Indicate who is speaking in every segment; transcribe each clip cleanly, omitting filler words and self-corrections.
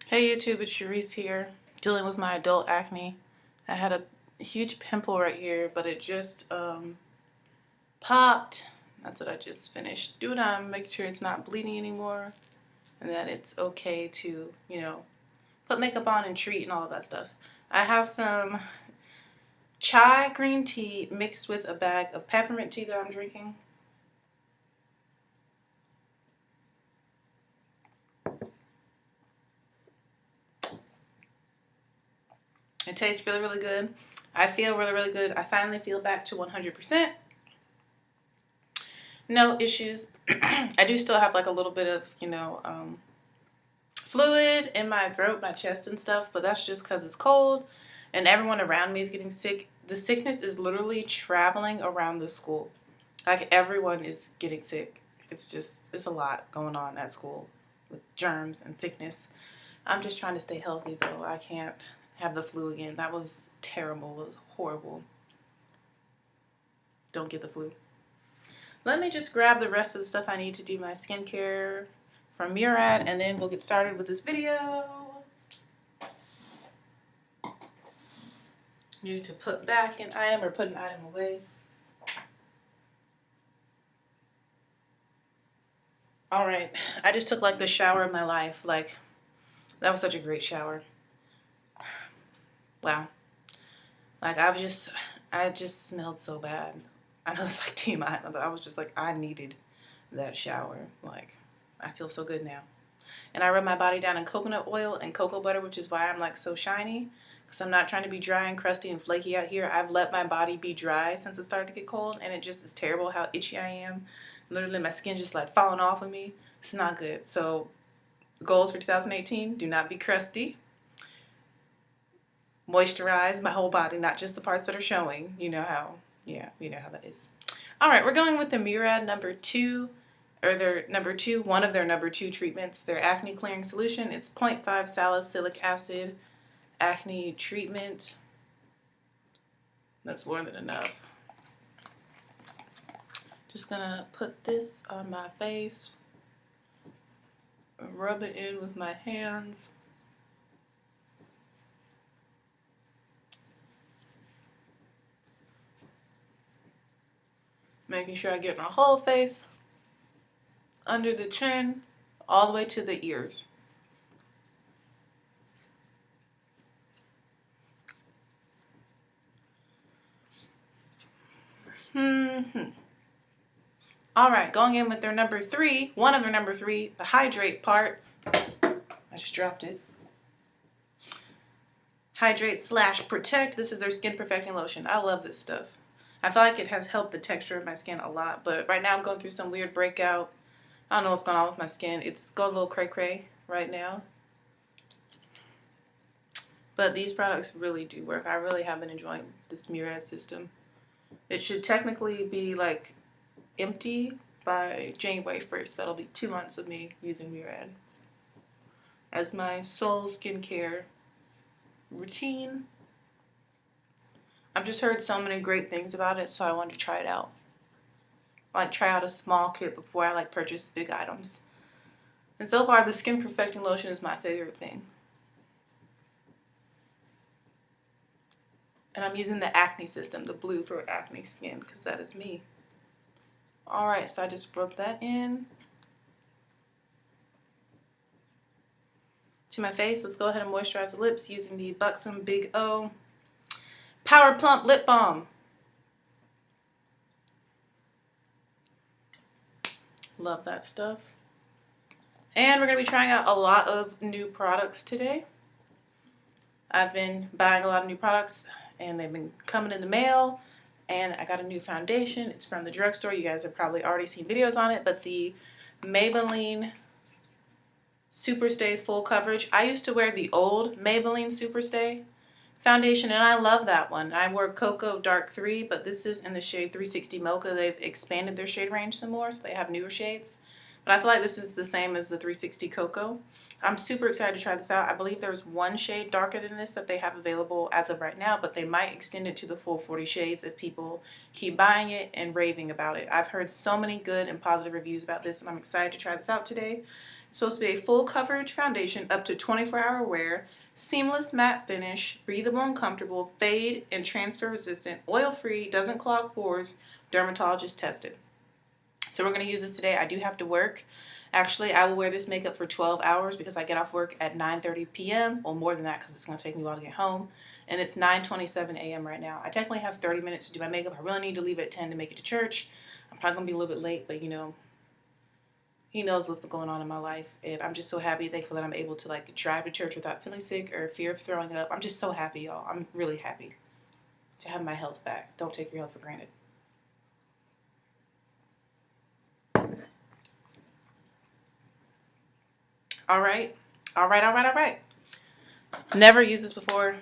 Speaker 1: Hey YouTube, it's Cherise here, dealing with my adult acne. I had a huge pimple right here, but it just popped. That's what I just finished doing. I'm making sure it's not bleeding anymore and that it's okay to, put makeup on and treat and all of that stuff. I have some chai green tea mixed with a bag of peppermint tea that I'm drinking. It tastes really, really good. I feel really, really good. I finally feel back to 100%. No issues. I do still have like a little bit of, fluid in my throat, my chest and stuff, but that's just because it's cold and everyone around me is getting sick. The sickness is literally traveling around the school. Like everyone is getting sick. It's a lot going on at school with germs and sickness. I'm just trying to stay healthy though. I can't have the flu again. That was terrible. It was horrible. Don't get the flu. Let me just grab the rest of the stuff I need to do my skincare from Murad, and then we'll get started with this video. You need to put back an item or put an item away. All right, I just took like the shower of my life. Like, that was such a great shower. Wow. Like, I just smelled so bad. I know it's like TMI, but I was just like, I needed that shower. Like, I feel so good now. And I rub my body down in coconut oil and cocoa butter, which is why I'm like so shiny, because I'm not trying to be dry and crusty and flaky out here. I've let my body be dry since it started to get cold, and it just is terrible how itchy I am. Literally, my skin just like falling off of me. It's not good. So, goals for 2018, do not be crusty. Moisturize my whole body, not just the parts that are showing. You know how that is. All right, we're going with the Murad number 2, or one of their number 2 treatments, their acne clearing solution. It's 0.5 salicylic acid acne treatment. That's more than enough. Just gonna put this on my face, rub it in with my hands. Making sure I get my whole face, under the chin, all the way to the ears. All right, going in with their number 3, one of their number 3, the hydrate part. I just dropped it. Hydrate / protect. This is their skin perfecting lotion. I love this stuff. I feel like it has helped the texture of my skin a lot, but right now I'm going through some weird breakout. I don't know what's going on with my skin. It's going a little cray-cray right now. But these products really do work. I really have been enjoying this Murad system. It should technically be like empty by January 1st. That'll be 2 months of me using Murad as my sole skincare routine. I've just heard so many great things about it, so I wanted to try it out. I like try out a small kit before I like purchase big items. And so far, the skin perfecting lotion is my favorite thing. And I'm using the acne system, the blue for acne skin, because that is me. Alright, so I just rub that in to my face. Let's go ahead and moisturize the lips using the Buxom Big O Power Plump Lip Balm. Love that stuff. And we're going to be trying out a lot of new products today. I've been buying a lot of new products and they've been coming in the mail. And I got a new foundation. It's from the drugstore. You guys have probably already seen videos on it, but the Maybelline Superstay Full Coverage. I used to wear the old Maybelline Superstay foundation, and I love that one. I wore Cocoa Dark 3, but this is in the shade 360 Mocha. They've expanded their shade range some more, so they have newer shades. But I feel like this is the same as the 360 Cocoa. I'm super excited to try this out. I believe there's one shade darker than this that they have available as of right now, but they might extend it to the full 40 shades if people keep buying it and raving about it. I've heard so many good and positive reviews about this, and I'm excited to try this out today. It's supposed to be a full coverage foundation, up to 24-hour wear, seamless matte finish, breathable and comfortable, fade and transfer resistant, oil free, doesn't clog pores, dermatologist tested. So we're going to use this today. I do have to work. Actually, I will wear this makeup for 12 hours because I get off work at 9:30 p.m. Well, more than that because it's going to take me a while to get home. And it's 9:27 a.m. right now. I technically have 30 minutes to do my makeup. I really need to leave at 10 to make it to church. I'm probably going to be a little bit late, but you know, he knows what's been going on in my life. And I'm just so happy and thankful that I'm able to like drive to church without feeling sick or fear of throwing up. I'm just so happy, y'all. I'm really happy to have my health back. Don't take your health for granted. All right. Never used this before.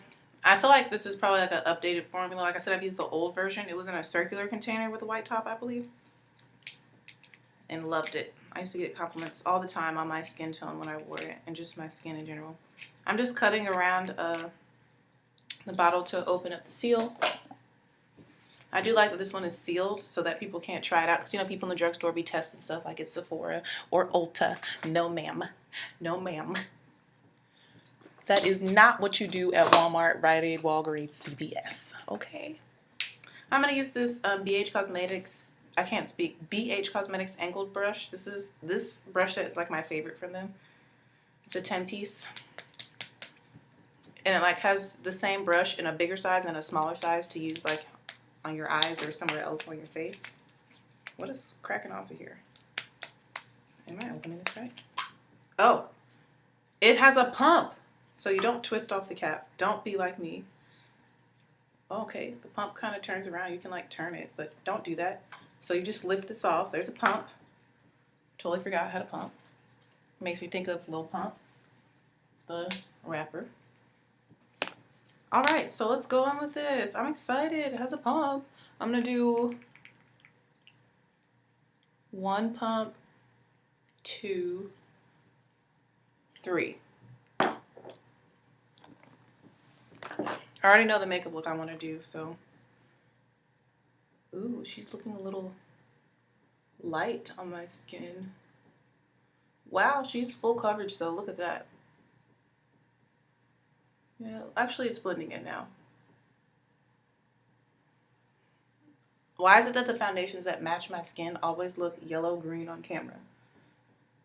Speaker 1: I feel like this is probably like an updated formula. Like I said, I've used the old version. It was in a circular container with a white top, I believe. And loved it. I used to get compliments all the time on my skin tone when I wore it and just my skin in general. I'm just cutting around the bottle to open up the seal. I do like that this one is sealed so that people can't try it out. Because, you know, people in the drugstore be testing stuff like it's Sephora or Ulta. No, ma'am. No, ma'am. That is not what you do at Walmart, Rite Aid, Walgreens, CVS. Okay. I'm going to use this BH Cosmetics, I can't speak, BH Cosmetics angled brush. This brush set is like my favorite from them. It's a 10-piece. And it like has the same brush in a bigger size and a smaller size to use like on your eyes or somewhere else on your face. What is cracking off of here? Am I opening this right? Oh, it has a pump. So you don't twist off the cap. Don't be like me. Okay, the pump kind of turns around. You can like turn it, but don't do that. So you just lift this off. There's a pump. Totally forgot how to pump. Makes me think of Lil Pump, the rapper. All right, so let's go on with this. I'm excited. It has a pump. I'm going to do 1 pump, 2, 3. I already know the makeup look I want to do, so. Ooh, she's looking a little light on my skin. Wow, she's full coverage though. Look at that. Yeah, actually it's blending in now. Why is it that the foundations that match my skin always look yellow-green on camera?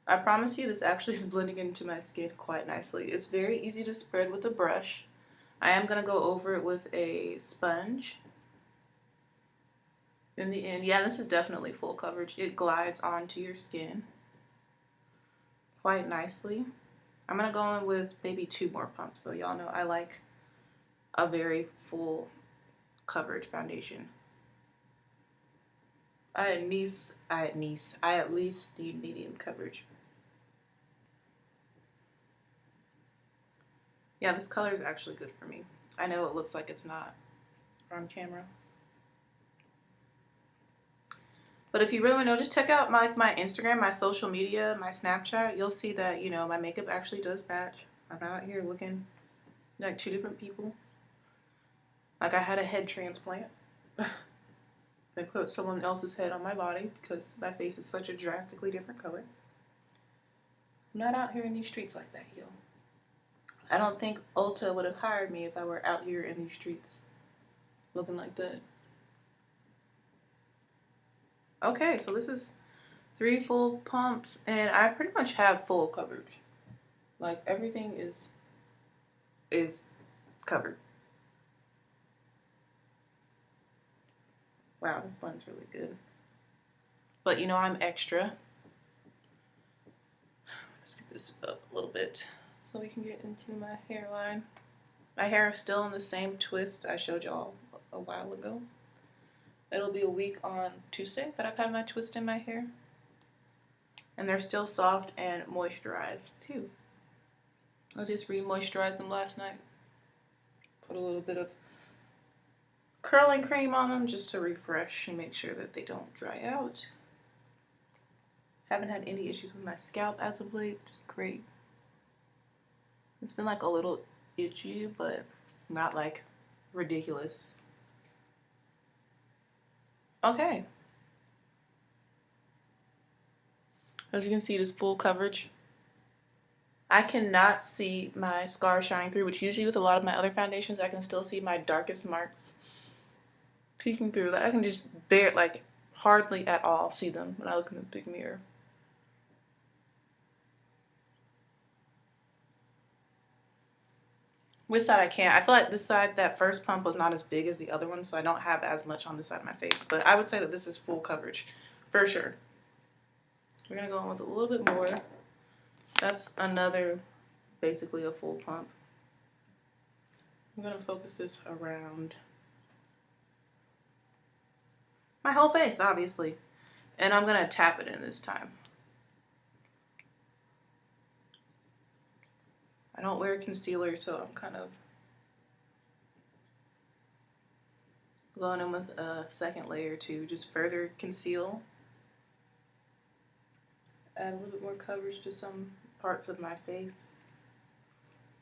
Speaker 1: I promise you this actually is blending into my skin quite nicely. It's very easy to spread with a brush. I am going to go over it with a sponge. In the end, yeah, this is definitely full coverage. It glides onto your skin quite nicely. I'm going to go in with maybe 2 more pumps. So y'all know I like a very full coverage foundation. I at least need medium coverage. Yeah, this color is actually good for me. I know it looks like it's not on camera. But if you really want to know, just check out my Instagram, my social media, my Snapchat. You'll see that, you know, my makeup actually does match. I'm not out here looking like 2 different people. Like I had a head transplant. They put someone else's head on my body because my face is such a drastically different color. I'm not out here in these streets like that, yo. I don't think Ulta would have hired me if I were out here in these streets looking like that. Okay, so this is 3 full pumps, and I pretty much have full coverage. Like everything is covered. Wow, this blend's really good. But you know I'm extra. Let's get this up a little bit so we can get into my hairline. My hair is still in the same twist I showed y'all a while ago. It'll be a week on Tuesday that I've had my twist in my hair. And they're still soft and moisturized too. I just re-moisturized them last night. Put a little bit of curling cream on them just to refresh and make sure that they don't dry out. Haven't had any issues with my scalp as of late, just great. It's been like a little itchy, but not like ridiculous. Okay. As you can see, it is full coverage. I cannot see my scars shining through, which usually with a lot of my other foundations, I can still see my darkest marks peeking through. Like, I can just like hardly at all see them when I look in the big mirror. Which side I can't. I feel like this side, that first pump was not as big as the other one, so I don't have as much on this side of my face. But I would say that this is full coverage, for sure. We're going to go in with a little bit more. That's another, basically a full pump. I'm going to focus this around my whole face, obviously. And I'm going to tap it in this time. I don't wear concealer, so I'm kind of going in with a second layer to just further conceal. Add a little bit more coverage to some parts of my face.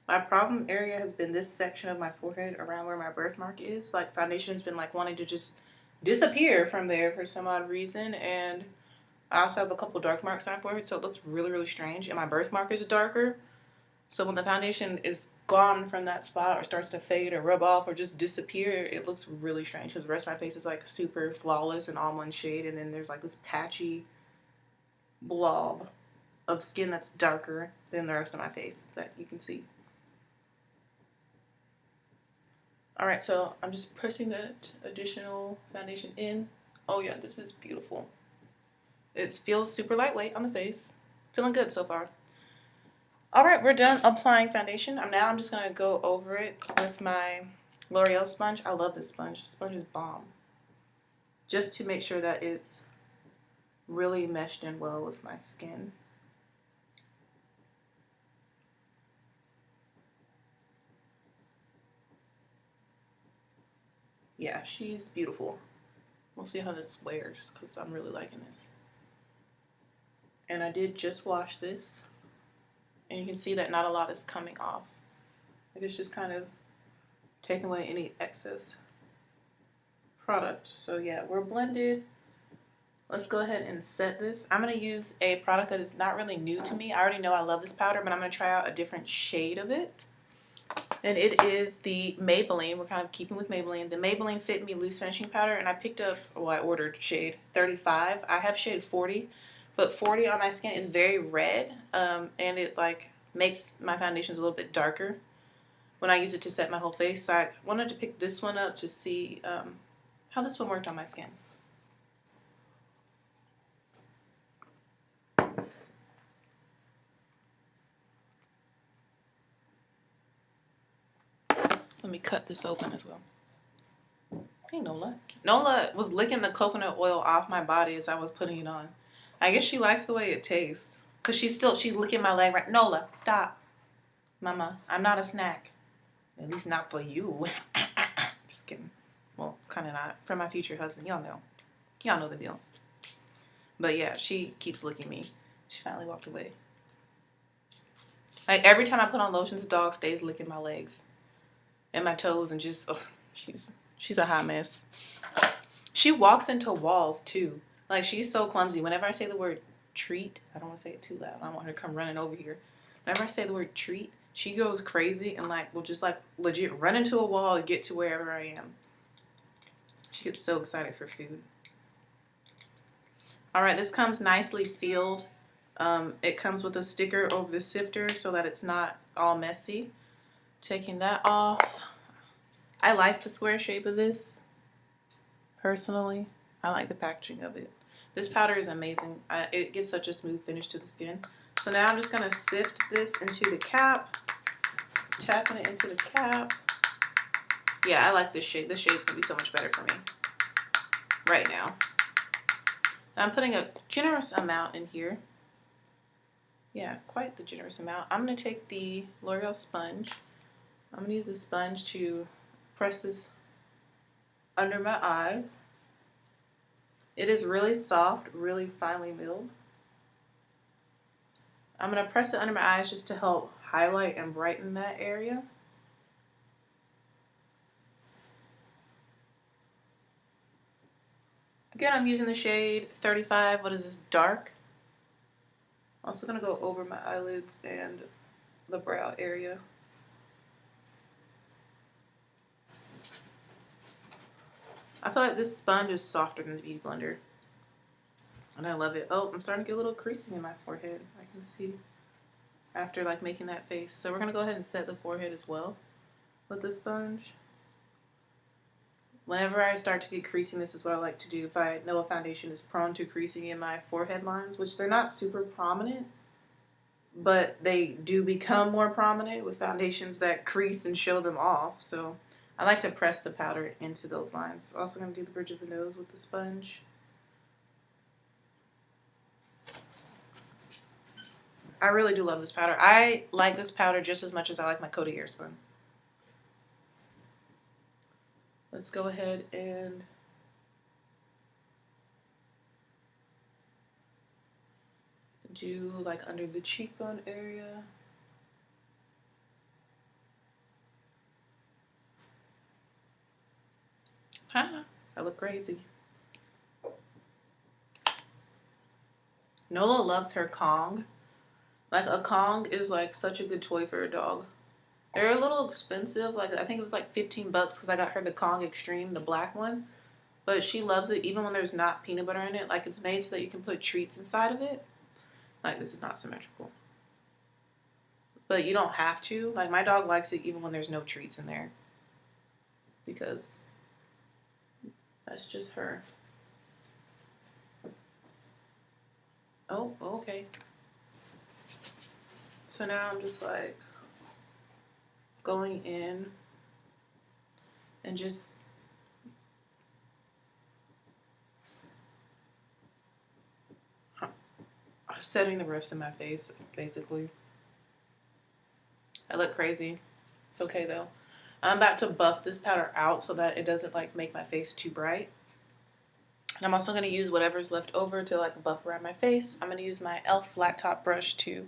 Speaker 1: My problem area has been this section of my forehead around where my birthmark is. Like, foundation has been like wanting to just disappear from there for some odd reason. And I also have a couple dark marks on my forehead, so it looks really, really strange. And my birthmark is darker. So when the foundation is gone from that spot or starts to fade or rub off or just disappear, it looks really strange because the rest of my face is like super flawless and all one shade. And then there's like this patchy blob of skin that's darker than the rest of my face that you can see. Alright, so I'm just pressing that additional foundation in. Oh yeah, this is beautiful. It feels super lightweight on the face. Feeling good so far. Alright, we're done applying foundation. I'm just going to go over it with my L'Oreal sponge. I love this sponge. This sponge is bomb. Just to make sure that it's really meshed in well with my skin. Yeah, she's beautiful. We'll see how this wears because I'm really liking this. And I did just wash this. And you can see that not a lot is coming off. Like, it's just kind of taking away any excess product. So yeah, we're blended. Let's go ahead and set this. I'm going to use a product that is not really new to me. I already know I love this powder, but I'm going to try out a different shade of it. And it is the Maybelline. We're kind of keeping with Maybelline. The Maybelline Fit Me Loose Finishing Powder. And I picked up, well, I ordered shade 35. I have shade 40. But 40 on my skin is very red, and it like makes my foundations a little bit darker when I use it to set my whole face. So I wanted to pick this one up to see how this one worked on my skin. Let me cut this open as well. Hey, Nola. Nola was licking the coconut oil off my body as I was putting it on. I guess she likes the way it tastes. Because she's licking my leg right. Nola, stop. Mama, I'm not a snack. At least not for you. Just kidding. Well, kind of not. For my future husband. Y'all know. Y'all know the deal. But yeah, she keeps licking me. She finally walked away. Like, every time I put on lotion, this dog stays licking my legs and my toes and just, oh, she's a hot mess. She walks into walls too. Like, she's so clumsy. Whenever I say the word treat, I don't want to say it too loud. I don't want her to come running over here. Whenever I say the word treat, she goes crazy and like will just like legit run into a wall to get to wherever I am. She gets so excited for food. Alright, this comes nicely sealed. It comes with a sticker over the sifter so that it's not all messy. Taking that off. I like the square shape of this. Personally, I like the packaging of it. This powder is amazing. It gives such a smooth finish to the skin. So now I'm just going to sift this into the cap. Tapping it into the cap. Yeah, I like this shade. This shade's going to be so much better for me right now. I'm putting a generous amount in here. Yeah, quite the generous amount. I'm going to take the L'Oreal sponge. I'm going to use the sponge to press this under my eye. It is really soft, really finely milled. I'm going to press it under my eyes just to help highlight and brighten that area. Again, I'm using the shade 35. What is this? Dark. Also going to go over my eyelids and the brow area. I feel like this sponge is softer than the Beauty Blender. And I love it. Oh, I'm starting to get a little creasing in my forehead. I can see after like making that face. So we're going to go ahead and set the forehead as well with the sponge. Whenever I start to get creasing, this is what I like to do. If I know a foundation is prone to creasing in my forehead lines, which they're not super prominent, but they do become more prominent with foundations that crease and show them off. So I like to press the powder into those lines. Also going to do the bridge of the nose with the sponge. I really do love this powder. I like this powder just as much as I like my Coty Airspun. Let's go ahead and do like under the cheekbone area. Huh, I look crazy. Nola loves her Kong. Like a Kong is like such a good toy for a dog. They're a little expensive. Like I think it was like 15 bucks because I got her the Kong Extreme, the black one. But she loves it even when there's not peanut butter in it. Like it's made so that you can put treats inside of it. Like this is not symmetrical. But you don't have to. Like my dog likes it even when there's no treats in there. Because that's just her. Oh, okay. So now I'm just like going in and just setting the rest of my face, basically. I look crazy. It's okay though. I'm about to buff this powder out so that it doesn't like make my face too bright. And I'm also going to use whatever's left over to like buff around my face. I'm going to use my e.l.f. flat top brush to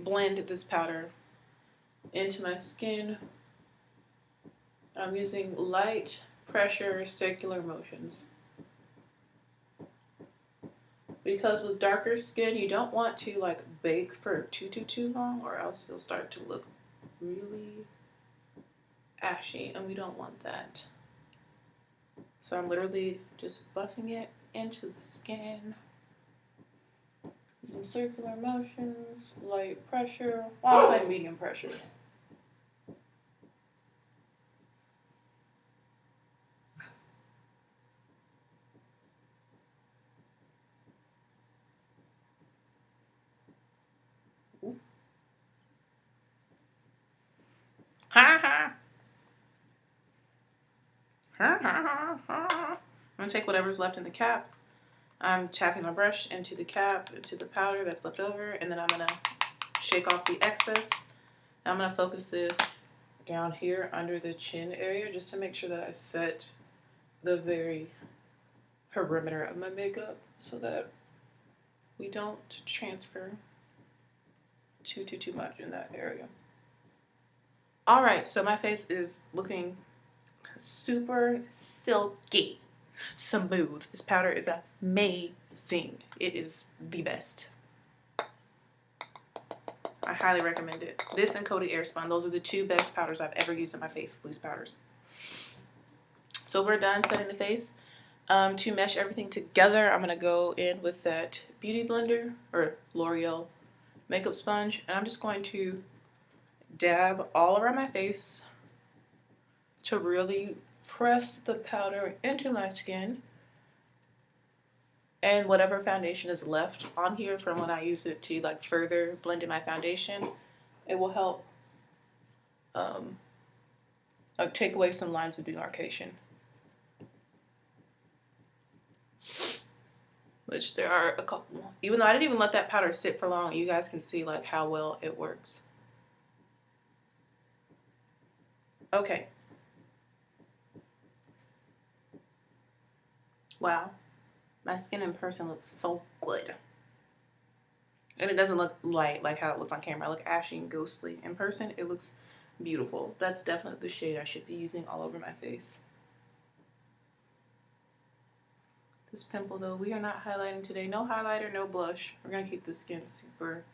Speaker 1: blend this powder into my skin. I'm using light pressure circular motions. Because with darker skin, you don't want to like bake for too long or else you'll start to look really ashy and we don't want that. So I'm literally just buffing it into the skin. Using circular motions, light pressure, well, I'll say medium pressure. Ha ha! I'm gonna take whatever's left in the cap. I'm tapping my brush into the cap, into the powder that's left over, and then I'm gonna shake off the excess. And I'm gonna focus this down here under the chin area just to make sure that I set the very perimeter of my makeup so that we don't transfer too much in that area. All right, so my face is looking super silky smooth. This powder is amazing. It is the best. I highly recommend it. This and Coty Airspun, those are the two best powders I've ever used in my face, loose powders. So we're done setting the face. To mesh everything together, I'm gonna go in with that Beauty Blender or L'Oreal makeup sponge, and I'm just going to dab all around my face to really press the powder into my skin, and whatever foundation is left on here from when I use it to like further blend in my foundation, it will help like take away some lines of demarcation, which there are a couple. Even though I didn't even let that powder sit for long, you guys can see like how well it works. Okay. Wow. My skin in person looks so good. And it doesn't look light like how it looks on camera. I look ashy and ghostly. In person, it looks beautiful. That's definitely the shade I should be using all over my face. This pimple though, we are not highlighting today. No highlighter, no blush. We're gonna keep the skin super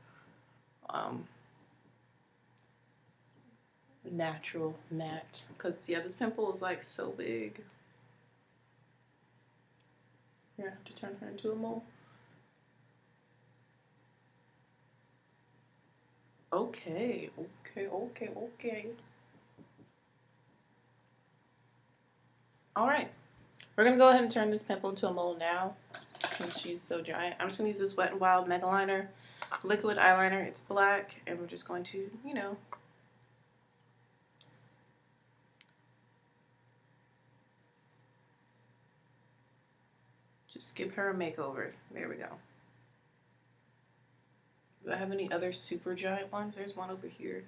Speaker 1: natural matte. Because, yeah, this pimple is like so big. Here, I have to turn her into a mole. Okay. Alright. We're going to go ahead and turn this pimple into a mole now. Since she's so giant. I'm just going to use this Wet n Wild Mega Liner. Liquid eyeliner. It's black. And we're just going to, you know, just give her a makeover. There we go. Do I have any other super giant ones? There's one over here.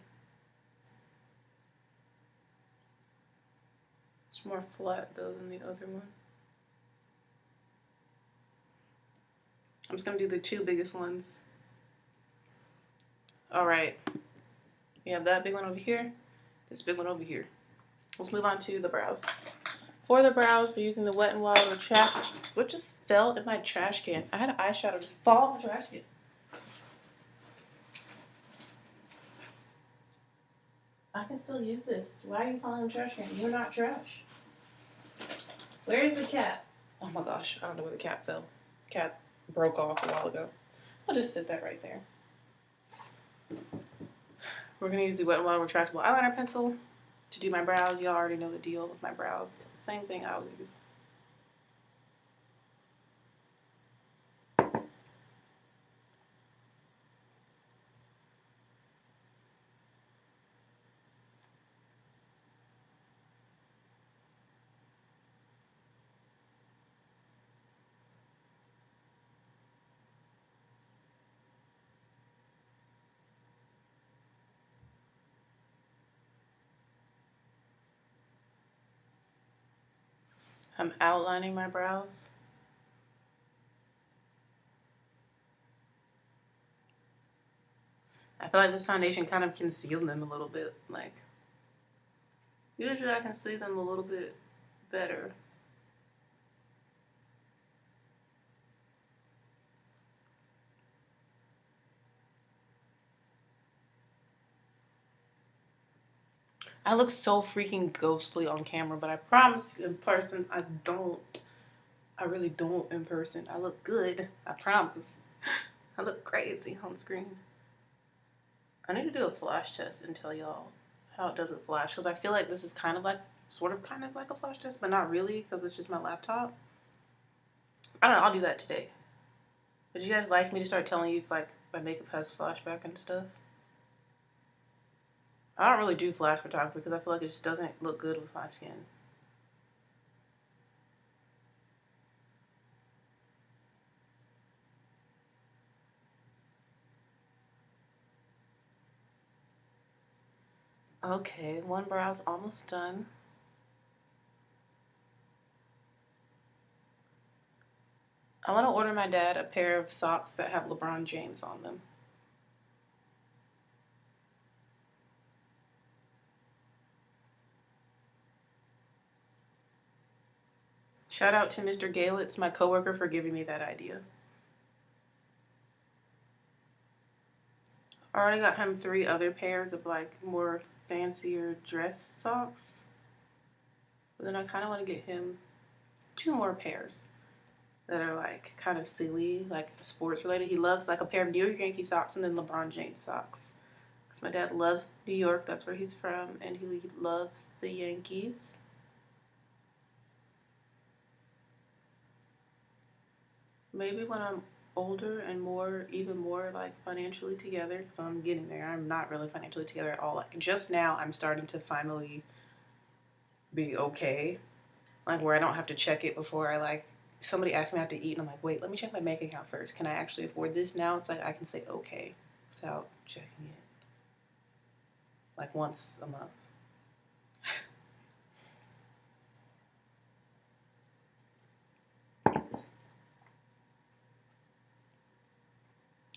Speaker 1: It's more flat though than the other one. I'm just gonna do the two biggest ones. Alright. We have that big one over here, this big one over here. Let's move on to the brows. For the brows, we're using the Wet n Wild Retract. What just fell in my trash can? I had an eyeshadow just fall in my trash can. I can still use this. Why are you falling in the trash can? You're not trash. Where is the cap? Oh my gosh, I don't know where the cap fell. Cap broke off a while ago. I'll just sit that right there. We're going to use the Wet n Wild Retractable Eyeliner Pencil to do my brows. Y'all already know the deal with my brows. Same thing I always use. I'm outlining my brows. I feel like this foundation kind of concealed them a little bit. Like, usually I can see them a little bit better. I look so freaking ghostly on camera, but I promise you in person, I don't. I really don't in person. I look good. I promise. I look crazy on screen. I need to do a flash test and tell y'all how it doesn't flash. Because I feel like this is kind of like, kind of like a flash test, but not really because it's just my laptop. I don't know. I'll do that today. Would you guys like me to start telling you if like my makeup has flashback and stuff? I don't really do flash photography because I feel like it just doesn't look good with my skin. Okay, one brow's almost done. I want to order my dad a pair of socks that have LeBron James on them. Shout out to Mr. Galitz, my coworker, for giving me that idea. I already got him 3 other pairs of like more fancier dress socks. But then I kind of want to get him 2 more pairs that are like kind of silly, like sports related. He loves like a pair of New York Yankee socks and then LeBron James socks. Because my dad loves New York, that's where he's from, and he loves the Yankees. Maybe when I'm older and even more like financially together, because I'm getting there. I'm not really financially together at all. Like just now I'm starting to finally be okay. Like where I don't have to check it before I like, somebody asks me out to eat and I'm like, wait, let me check my bank account first. Can I actually afford this now? It's like I can say okay without checking it. Like once a month.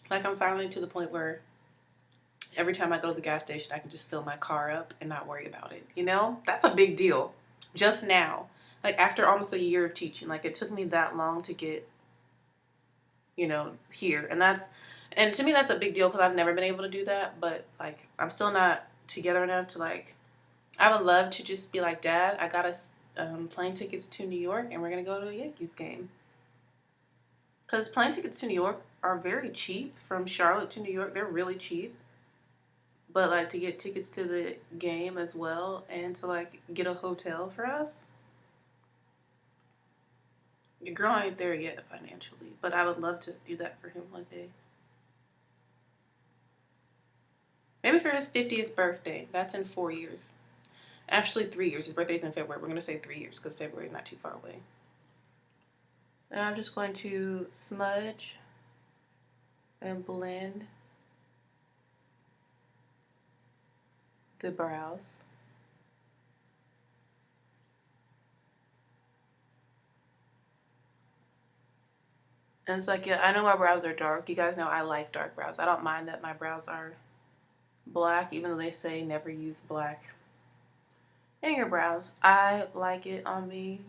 Speaker 1: Like I'm finally to the point where every time I go to the gas station, I can just fill my car up and not worry about it. You know, that's a big deal. Just now, like after almost a year of teaching, like it took me that long to get, you know, here. And to me, that's a big deal because I've never been able to do that. But like, I'm still not together enough to like I would love to just be like, Dad, I got us plane tickets to New York, and we're going to go to a Yankees game. Because plane tickets to New York are very cheap. From Charlotte to New York, they're really cheap. But, like, to get tickets to the game as well and to, like, get a hotel for us, your girl ain't there yet financially. But I would love to do that for him one day. Maybe for his 50th birthday. That's in 4 years. Actually, 3 years. His birthday's in February. We're going to say 3 years because February is not too far away. And I'm just going to smudge and blend the brows. And it's like, yeah, I know my brows are dark. You guys know I like dark brows. I don't mind that my brows are black, even though they say never use black in your brows. I like it on me.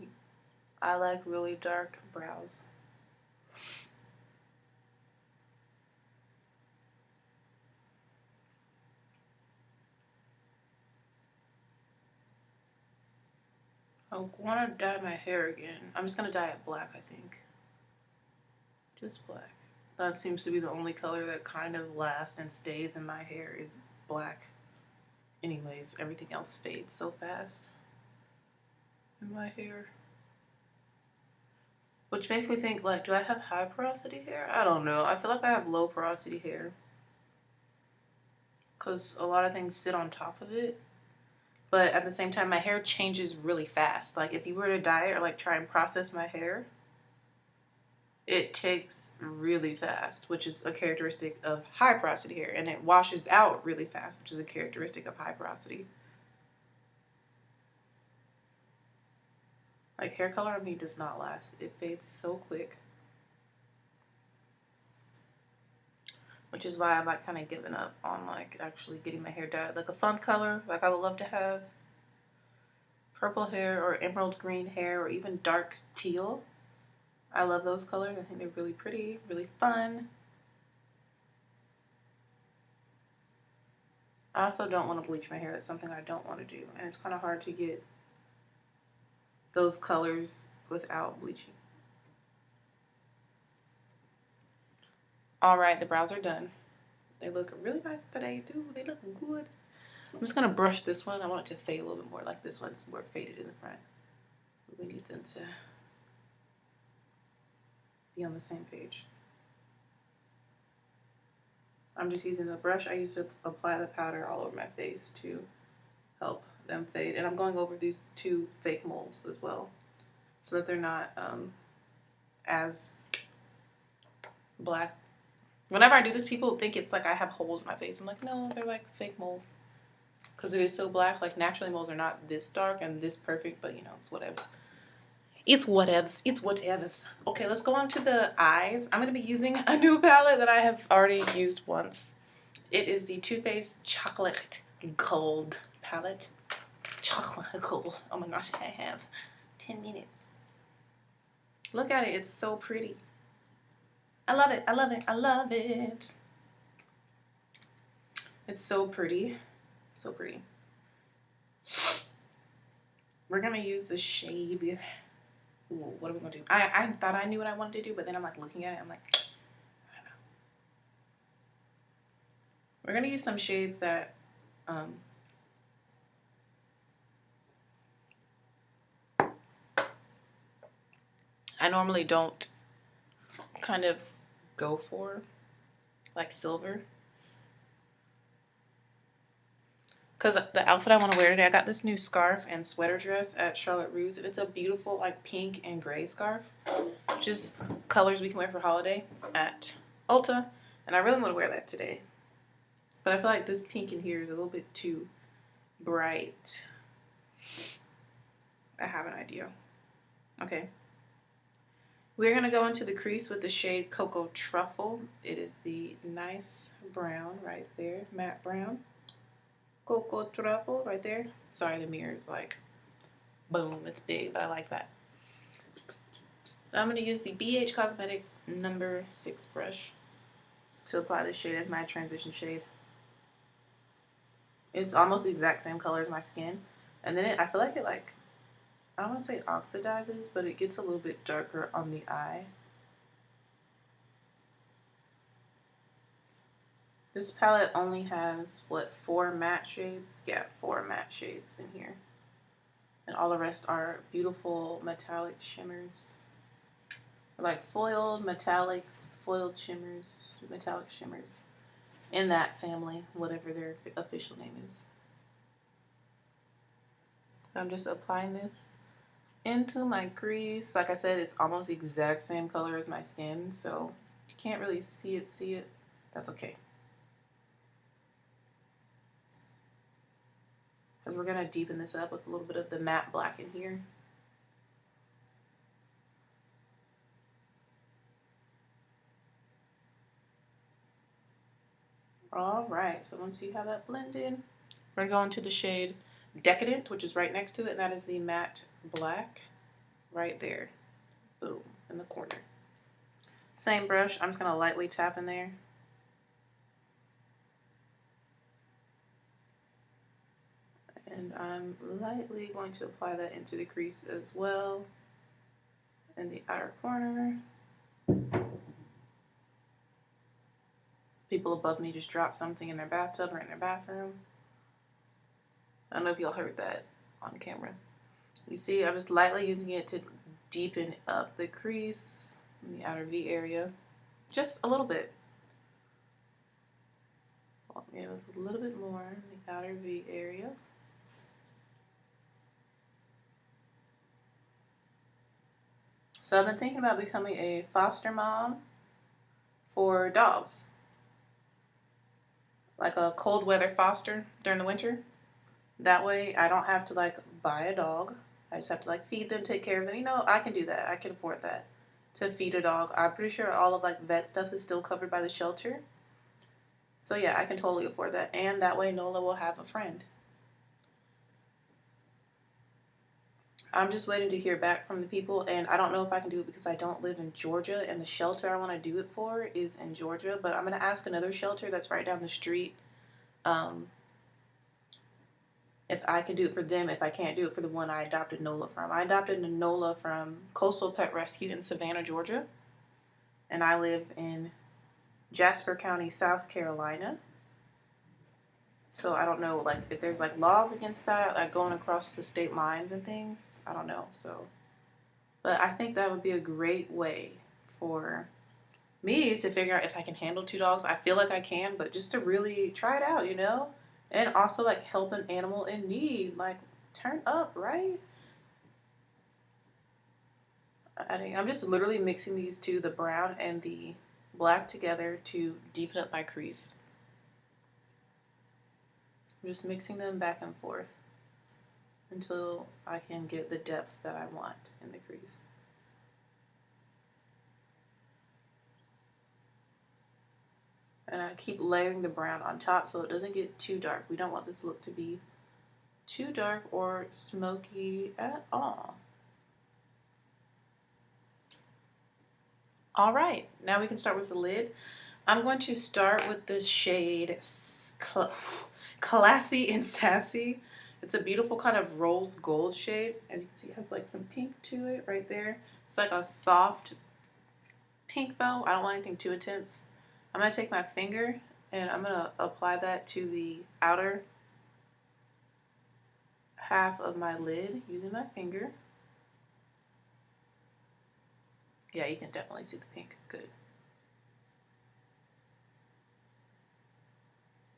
Speaker 1: I like really dark brows. I want to dye my hair again. I'm just going to dye it black, I think. Just black. That seems to be the only color that kind of lasts and stays in my hair is black. Anyways, everything else fades so fast in my hair. Which makes me think, like, do I have high porosity hair? I don't know. I feel like I have low porosity hair. Because a lot of things sit on top of it. But at the same time, my hair changes really fast. Like, if you were to dye it or, like, try and process my hair, it takes really fast, which is a characteristic of high porosity hair. And it washes out really fast, which is a characteristic of high porosity. Like, hair color on me does not last. It fades so quick. Which is why I've, like, kind of given up on, like, actually getting my hair dyed. Like, a fun color, like, I would love to have purple hair or emerald green hair or even dark teal. I love those colors. I think they're really pretty, really fun. I also don't want to bleach my hair. That's something I don't want to do. And it's kind of hard to get those colors without bleaching. Alright, the brows are done. They look really nice today too. They look good. I'm just going to brush this one. I want it to fade a little bit more like this one. It's more faded in the front. We need them to be on the same page. I'm just using the brush I used to apply the powder all over my face to help them fade. And I'm going over these two fake moles as well so that they're not as black. Whenever I do this, people think it's like I have holes in my face. I'm like, no, they're like fake moles. Because it is so black. Like, naturally, moles are not this dark and this perfect, but, you know, it's whatevs. It's whatevs. It's whatevs. Okay, let's go on to the eyes. I'm going to be using a new palette that I have already used once. It is the Too Faced Chocolate Gold palette. Chocolate Gold. Oh my gosh, I have 10 minutes. Look at it. It's so pretty. I love it. I love it. I love it. It's so pretty. So pretty. We're going to use the shade. Ooh, what are we going to do? I thought I knew what I wanted to do, but then I'm like looking at it. I'm like, I don't know. We're going to use some shades that I normally don't kind of go for, like silver. Because the outfit I want to wear today, I got this new scarf and sweater dress at Charlotte Russe, and it's a beautiful like pink and gray scarf, just colors we can wear for holiday at Ulta, and I really want to wear that today. But I feel like this pink in here is a little bit too bright. I have an idea. Okay. We're going to go into the crease with the shade Cocoa Truffle. It is the nice brown right there, matte brown. Cocoa Truffle right there. Sorry, the mirror is like, boom, it's big, but I like that. I'm going to use the BH Cosmetics number 6 brush to apply this shade as my transition shade. It's almost the exact same color as my skin, And then I feel like it like, I don't want to say oxidizes, but it gets a little bit darker on the eye. This palette only has, what, 4 matte shades? Yeah, 4 matte shades in here. And all the rest are beautiful metallic shimmers. Like foiled metallics, foiled shimmers, metallic shimmers. In that family, whatever their official name is. I'm just applying this into my crease. Like I said, it's almost the exact same color as my skin, so you can't really see it. That's okay. Because we're going to deepen this up with a little bit of the matte black in here. Alright, so once you have that blended, we're going to go into the shade Decadent, which is right next to it, and that is the matte black right there. Boom, in the corner. Same brush, I'm just going to lightly tap in there. And I'm lightly going to apply that into the crease as well, in the outer corner. People above me just dropped something in their bathtub or in their bathroom. I don't know if y'all heard that on camera. You see, I'm just lightly using it to deepen up the crease in the outer V area. Just a little bit. Yeah, with a little bit more in the outer V area. So I've been thinking about becoming a foster mom for dogs. Like a cold weather foster during the winter. That way I don't have to like buy a dog. I just have to like feed them, take care of them. You know, I can do that. I can afford that. To feed a dog. I'm pretty sure all of like vet stuff is still covered by the shelter. So yeah, I can totally afford that. And that way Nola will have a friend. I'm just waiting to hear back from the people, and I don't know if I can do it because I don't live in Georgia, and the shelter I want to do it for is in Georgia, but I'm going to ask another shelter that's right down the street if I can do it for them, if I can't do it for the one I adopted Nola from. I adopted Nola from Coastal Pet Rescue in Savannah, Georgia, and I live in Jasper County, South Carolina. So I don't know, like, if there's, like, laws against that, like, going across the state lines and things. I don't know, so. But I think that would be a great way for me to figure out if I can handle 2 dogs. I feel like I can, but just to really try it out, you know? And also, like, help an animal in need. Like, turn up, right? I'm just literally mixing these two, the brown and the black, together to deepen up my crease. I'm just mixing them back and forth until I can get the depth that I want in the crease. And I keep layering the brown on top so it doesn't get too dark. We don't want this look to be too dark or smoky at all. All right, now we can start with the lid. I'm going to start with this shade Classy and Sassy. It's a beautiful kind of rose gold shade. As you can see, it has like some pink to it right there. It's like a soft pink though. I don't want anything too intense. I'm going to take my finger and I'm going to apply that to the outer half of my lid using my finger. Yeah, you can definitely see the pink. Good.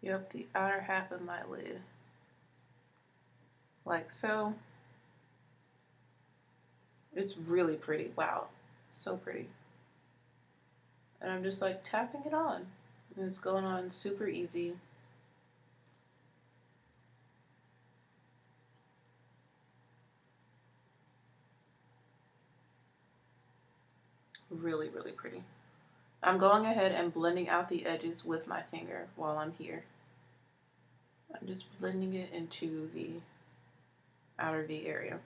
Speaker 1: Yep, the outer half of my lid. Like so. It's really pretty. Wow. So pretty. And I'm just like tapping it on. And it's going on super easy. Really, really pretty. I'm going ahead and blending out the edges with my finger while I'm here. I'm just blending it into the outer V area.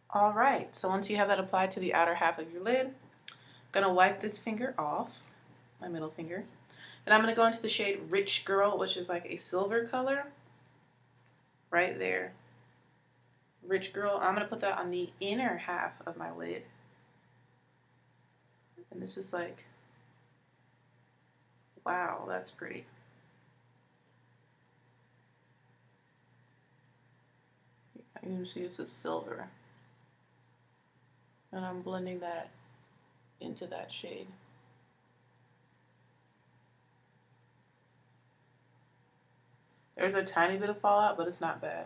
Speaker 1: All right, so once you have that applied to the outer half of your lid, I'm gonna wipe this finger off, my middle finger, And I'm going to go into the shade Rich Girl, which is like a silver color. Right there. Rich Girl. I'm going to put that on the inner half of my lid. And this is like, wow, that's pretty. You can see it's a silver. And I'm blending that into that shade. There's a tiny bit of fallout, but it's not bad.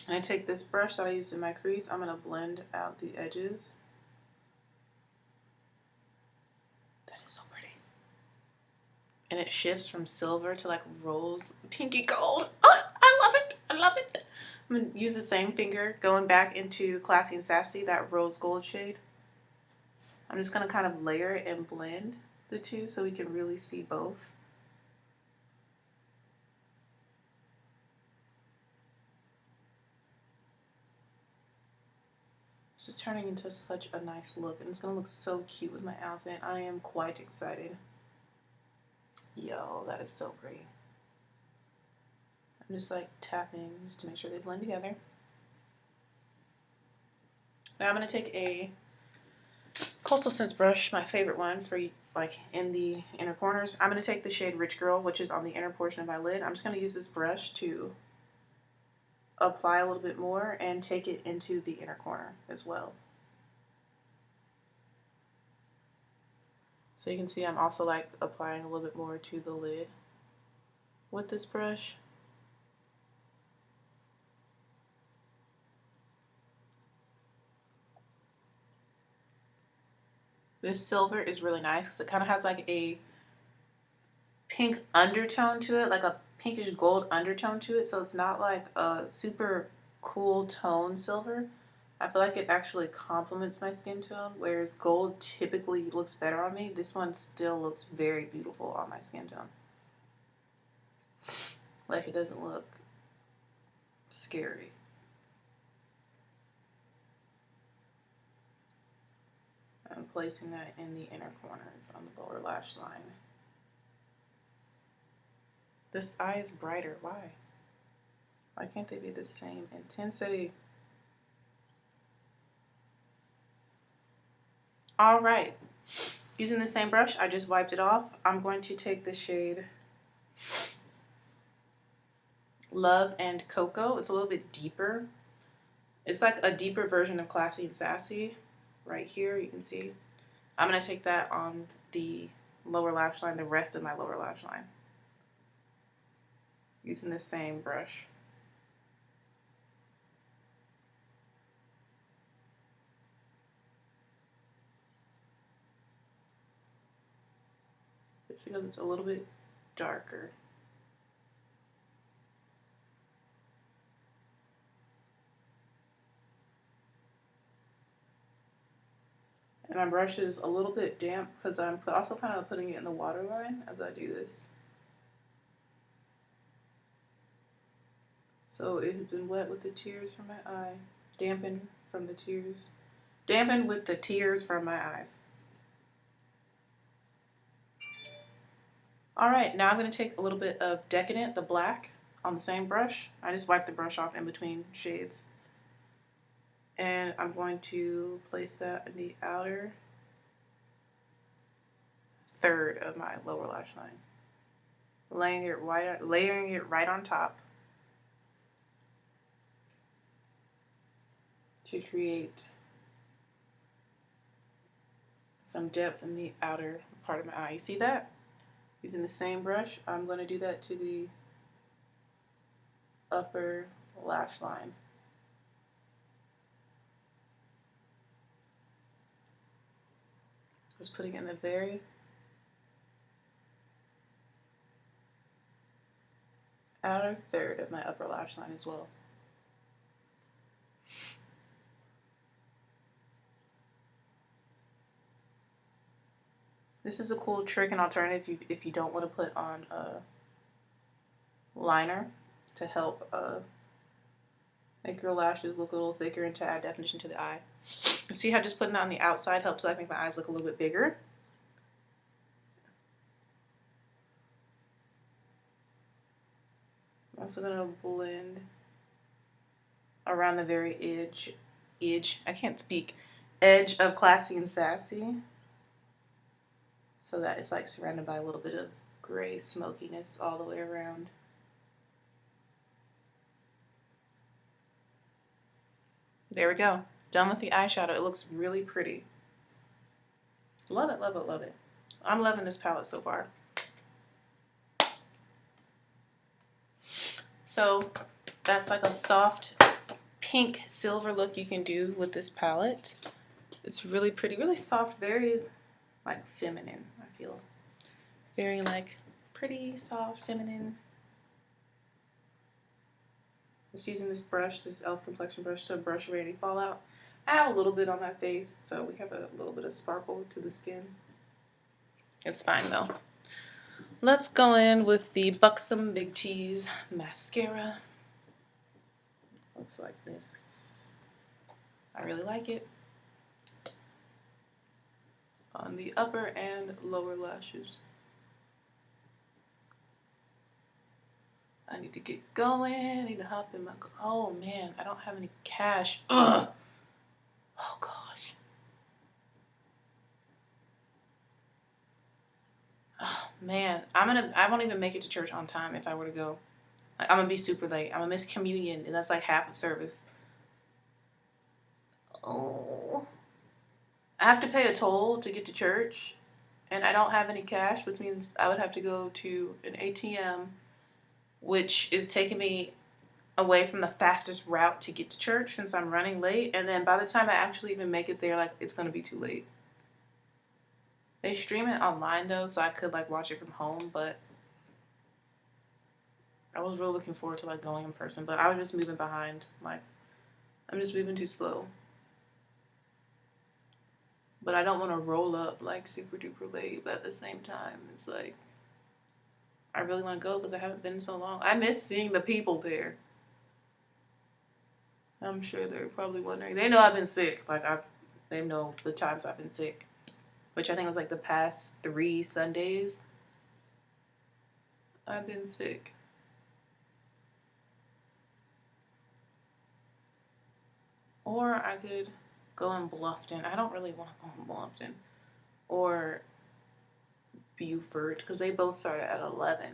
Speaker 1: And I take this brush that I used in my crease, I'm going to blend out the edges. That is so pretty. And it shifts from silver to like rose pinky gold. Oh, I love it. I love it. I'm going to use the same finger going back into Classy and Sassy, that rose gold shade. I'm just going to kind of layer it and blend the two so we can really see both. This is turning into such a nice look, and it's going to look so cute with my outfit. I am quite excited. Yo, that is so pretty. I'm just like tapping just to make sure they blend together. Now I'm going to take a Coastal Scents brush, my favorite one for like in the inner corners. I'm going to take the shade Rich Girl, which is on the inner portion of my lid. I'm just going to use this brush to apply a little bit more and take it into the inner corner as well. So you can see I'm also like applying a little bit more to the lid with this brush. This silver is really nice because it kind of has like a pink undertone to it, like a pinkish gold undertone to it, so it's not like a super cool tone silver. I feel like it actually complements my skin tone, whereas gold typically looks better on me. This one still looks very beautiful on my skin tone. Like it doesn't look scary. I'm placing that in the inner corners on the lower lash line. This eye is brighter. Why? Why can't they be the same intensity? All right. Using the same brush, I just wiped it off. I'm going to take the shade Love and Cocoa. It's a little bit deeper. It's like a deeper version of Classy and Sassy. Right here, you can see. I'm going to take that on the lower lash line, the rest of my lower lash line, using the same brush. It's because it's a little bit darker. And my brush is a little bit damp because I'm also kind of putting it in the waterline as I do this. So it has been wet with the tears from my eye, dampened from the tears, dampened with the tears from my eyes. All right, now I'm going to take a little bit of Decadent, the black, on the same brush. I just wiped the brush off in between shades. And I'm going to place that in the outer third of my lower lash line. Layering it right on top to create some depth in the outer part of my eye. You see that? Using the same brush, I'm going to do that to the upper lash line. Just putting it in the very outer third of my upper lash line as well. This is a cool trick and alternative if you don't want to put on a liner to help make your lashes look a little thicker and to add definition to the eye. You see how just putting that on the outside helps like make my eyes look a little bit bigger? I'm also gonna blend around the very edge of Classy and Sassy, so that it's like surrounded by a little bit of gray smokiness all the way around. There we go. Done with the eyeshadow. It looks really pretty. Love it, love it, love it. I'm loving this palette so far. So that's like a soft pink silver look you can do with this palette. It's really pretty, really soft, very like feminine, I feel. Very like pretty, soft, feminine. Just using this brush, this e.l.f. complexion brush, to brush away any fallout. I have a little bit on my face, so we have a little bit of sparkle to the skin. It's fine though. Let's go in with the Buxom Big T's mascara. Looks like this. I really like it. On the upper and lower lashes. I need to get going. I need to hop in my... Oh man, I don't have any cash. Ugh. Oh gosh. Oh man, I won't even make it to church on time if I were to go. Like, I'm gonna be super late. I'm gonna miss communion, and that's like half of service. Oh. I have to pay a toll to get to church, and I don't have any cash, which means I would have to go to an ATM, which is taking me away from the fastest route to get to church since I'm running late. And then by the time I actually even make it there, like, it's gonna be too late. They stream it online though, so I could like watch it from home, but I was really looking forward to like going in person, but I was just moving behind. Like, I'm just moving too slow. But I don't want to roll up like super duper late, but at the same time, it's like, I really want to go because I haven't been in so long. I miss seeing the people there. I'm sure they're probably wondering. They know I've been sick. Like, they know the times I've been sick, which I think was like the past 3 Sundays. I've been sick. Or I could go in Bluffton. I don't really want to go in Bluffton. Or Beaufort, because they both start at 11.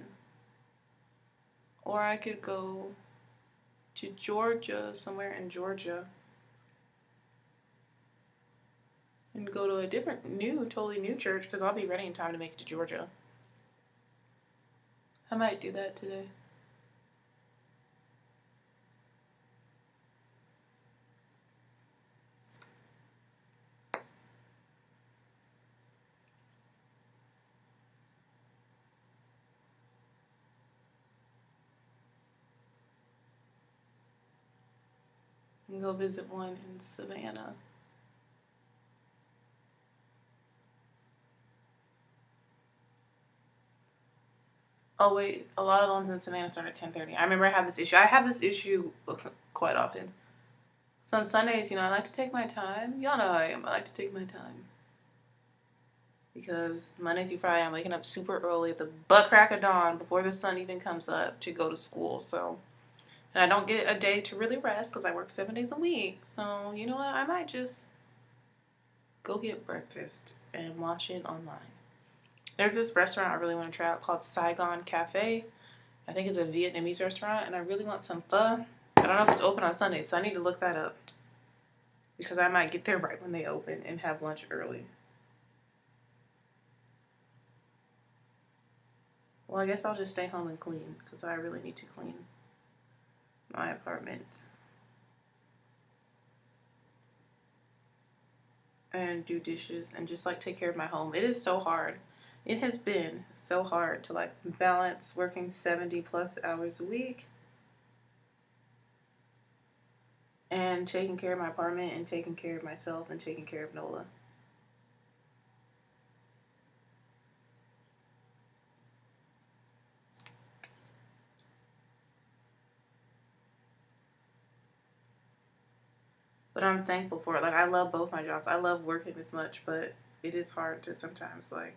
Speaker 1: Or I could go to Georgia, somewhere in Georgia, and go to a different, totally new church, because I'll be ready in time to make it to Georgia. I might do that today. And go visit one in Savannah. Oh wait, a lot of the ones in Savannah start at 10:30. I remember I have this issue. I have this issue quite often. So on Sundays, I like to take my time. Y'all know how I am. I like to take my time. Because Monday through Friday, I'm waking up super early at the butt crack of dawn before the sun even comes up to go to school. So, and I don't get a day to really rest because I work 7 days a week. So, you know what? I might just go get breakfast and watch it online. There's this restaurant I really want to try out called Saigon Cafe. I think it's a Vietnamese restaurant, and I really want some pho. I don't know if it's open on Sundays, so I need to look that up. Because I might get there right when they open and have lunch early. Well, I guess I'll just stay home and clean, because I really need to clean my apartment. And do dishes and just like take care of my home. It is so hard. It has been so hard to like balance working 70 plus hours a week and taking care of my apartment and taking care of myself and taking care of Nola. But I'm thankful for it. Like, I love both my jobs. I love working this much, but it is hard to sometimes, like,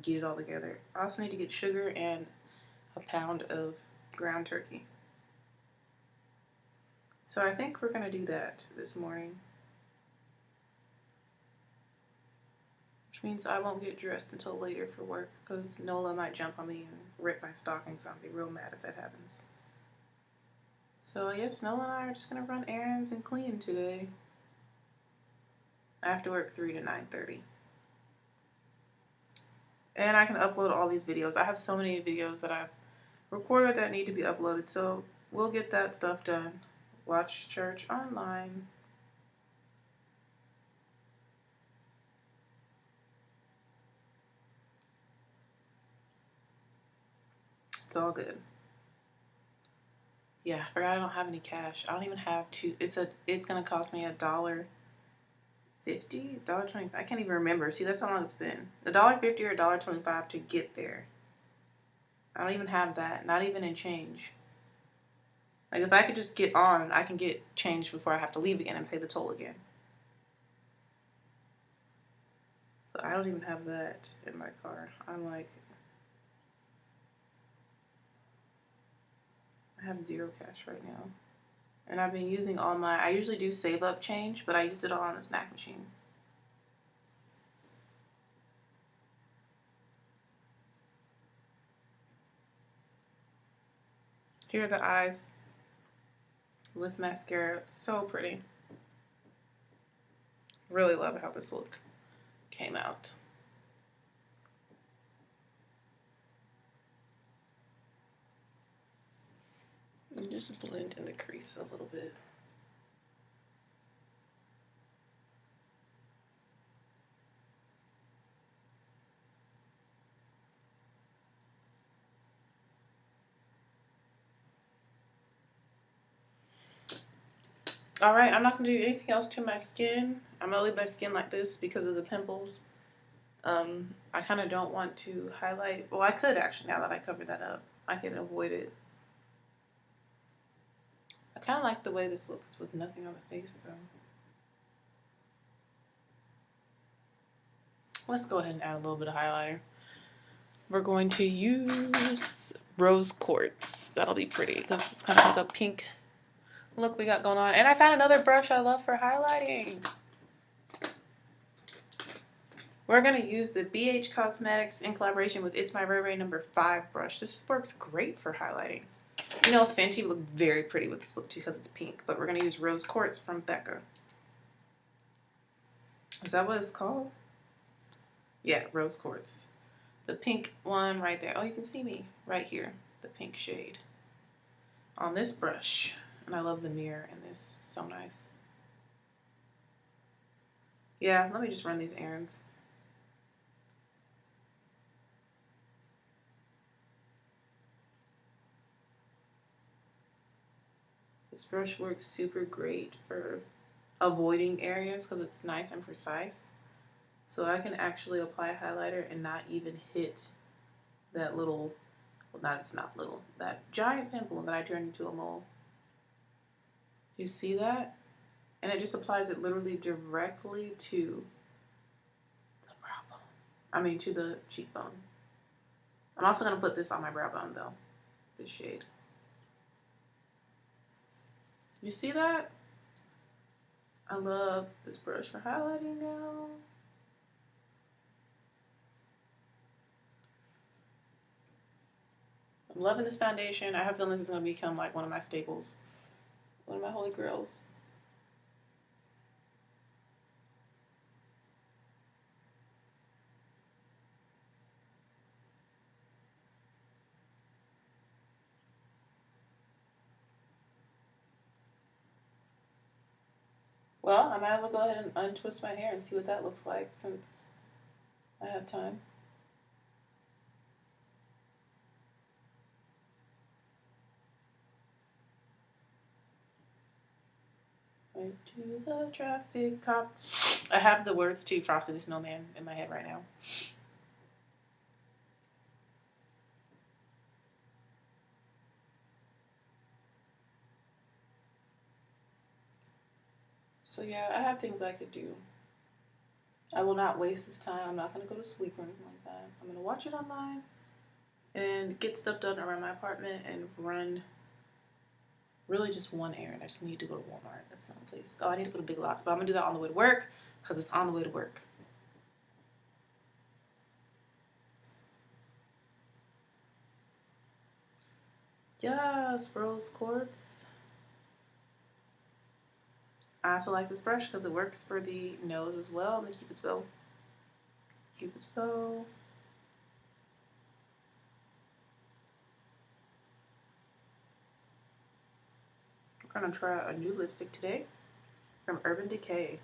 Speaker 1: get it all together. I also need to get sugar and a pound of ground turkey. So I think we're going to do that this morning. Which means I won't get dressed until later for work because Nola might jump on me and rip my stockings. I'll be real mad if that happens. So I guess Nola and I are just going to run errands and clean today. I have to work 3 to 9:30. And I can upload all these videos. I have so many videos that I've recorded that need to be uploaded. So we'll get that stuff done. Watch church online. It's all good. Yeah, I forgot I don't have any cash. I don't even have two. It's gonna cost me $1.50, $1.25. I can't even remember. See, that's how long it's been. $1.50 or $1.25 to get there. I don't even have that. Not even in change. Like, if I could just get on, I can get change before I have to leave again and pay the toll again. But I don't even have that in my car. I'm like, I have zero cash right now. And I've been using all my, I usually do save up change, but I used it all on the snack machine. Here are the eyes with mascara. So pretty. Really love how this look came out. And just blend in the crease a little bit. Alright, I'm not going to do anything else to my skin. I'm going to leave my skin like this because of the pimples. I kind of don't want to highlight. Well, I could actually, now that I covered that up. I can avoid it. I kind of like the way this looks with nothing on the face, though. Let's go ahead and add a little bit of highlighter. We're going to use rose quartz. That'll be pretty because it's kind of like a pink look we got going on. And I found another brush I love for highlighting. We're going to use the BH Cosmetics in collaboration with It's My Rare number 5 brush. This works great for highlighting. You know, Fenty would look very pretty with this look too because it's pink. But we're going to use Rose Quartz from Becca. Is that what it's called? Yeah, Rose Quartz. The pink one right there. Oh, you can see me right here. The pink shade. On this brush. And I love the mirror in this. It's so nice. Yeah, let me just run these errands. This brush works super great for avoiding areas because it's nice and precise. So I can actually apply a highlighter and not even hit that little, well, it's not little, that giant pimple that I turned into a mole. You see that? And it just applies it literally directly to the brow bone. I mean, to the cheekbone. I'm also going to put this on my brow bone though, this shade. You see that? I love this brush for highlighting now. I'm loving this foundation. I have a feeling this is going to become like one of my staples. One of my holy grails. Well, I might as well go ahead and untwist my hair and see what that looks like since I have time. Right to the traffic cop. I have the words to Frosty the Snowman in my head right now. So yeah, I have things I could do. I will not waste this time. I'm not going to go to sleep or anything like that. I'm going to watch it online and get stuff done around my apartment and run really just one errand. I just need to go to Walmart. That's the only place. Oh, I need to go to Big Lots, but I'm going to do that on the way to work because it's on the way to work. Yes, rose quartz. I also like this brush because it works for the nose as well and the Cupid's bow. Cupid's bow. We're going to try a new lipstick today from Urban Decay.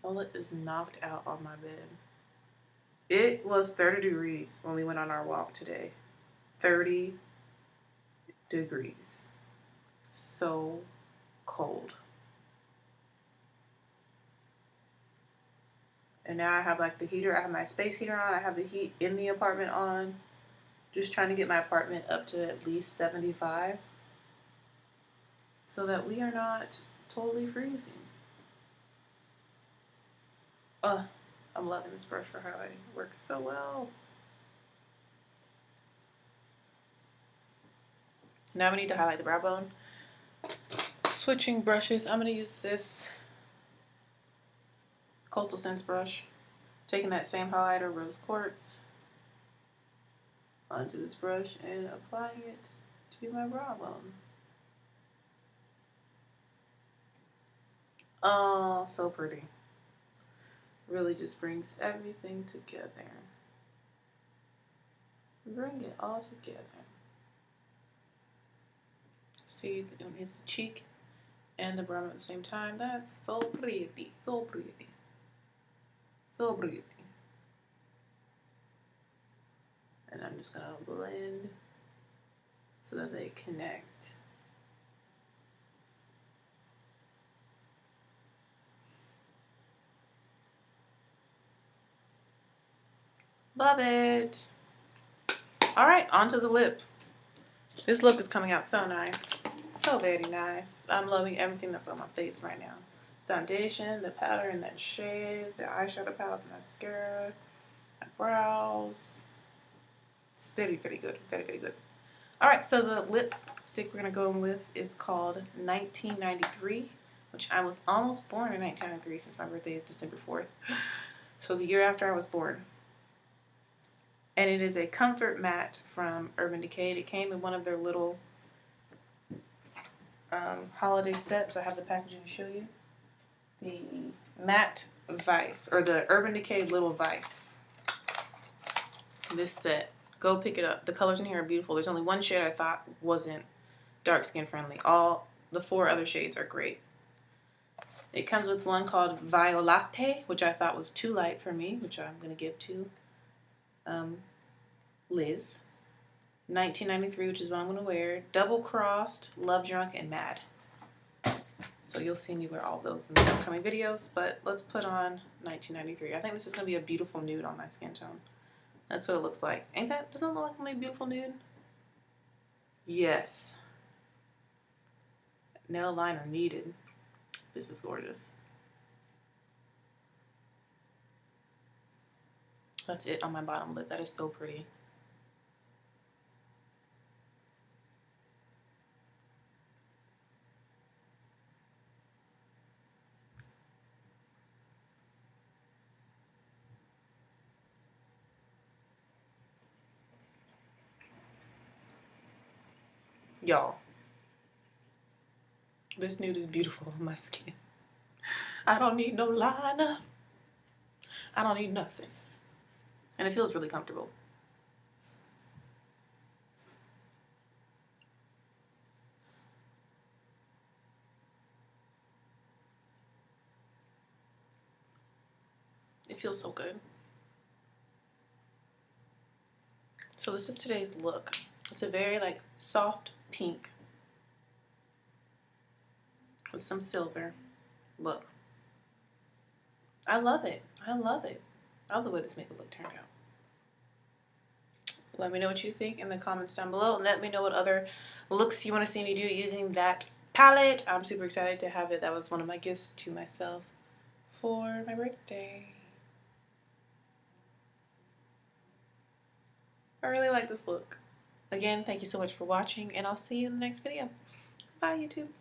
Speaker 1: Nola is knocked out on my bed. It was 30 degrees when we went on our walk today. 30 degrees. So cold. And now I have like the heater. I have my space heater on. I have the heat in the apartment on. Just trying to get my apartment up to at least 75 so that we are not totally freezing. I'm loving this brush for highlighting. It works so well. Now we need to highlight the brow bone. Switching brushes. I'm going to use this Coastal Scents brush. Taking that same highlighter, rose quartz, onto this brush and applying it to my brow bone. Oh, so pretty. Really just brings everything together. Bring it all together. See, it's the cheek and the brow at the same time. That's so pretty. So pretty. So pretty. And I'm just gonna blend so that they connect. Love it. All right, onto the lip. This look is coming out so nice. So very nice. I'm loving everything that's on my face right now. Foundation, the powder in that shade, the eyeshadow palette, the mascara, my brows. It's very, very good. Very, very good. All right, so the lipstick we're going to go in with is called 1993, which I was almost born in 1993 since my birthday is December 4th. So the year after I was born. And it is a comfort matte from Urban Decay. It came in one of their little holiday sets. I have the packaging to show you. The matte Vice, or the Urban Decay Little Vice. This set. Go pick it up. The colors in here are beautiful. There's only one shade I thought wasn't dark skin friendly. All the 4 other shades are great. It comes with one called Violate, which I thought was too light for me, which I'm going to give to Liz. 1993, which is what I'm going to wear. Double Crossed, Love Drunk, and Mad. So you'll see me wear all those in the upcoming videos, but let's put on 1993. I think this is going to be a beautiful nude on my skin tone. That's what it looks like. Doesn't that look like a beautiful nude? Yes. Nail liner needed. This is gorgeous. That's it on my bottom lip. That is so pretty. Y'all, this nude is beautiful on my skin. I don't need no liner. I don't need nothing. And it feels really comfortable. It feels so good. So this is today's look. It's a very like soft pink with some silver. Look. I love it. I love it. I love the way this makeup look turned out. Let me know what you think in the comments down below. And let me know what other looks you want to see me do using that palette. I'm super excited to have it. That was one of my gifts to myself for my birthday. I really like this look. Again, thank you so much for watching, and I'll see you in the next video. Bye, YouTube.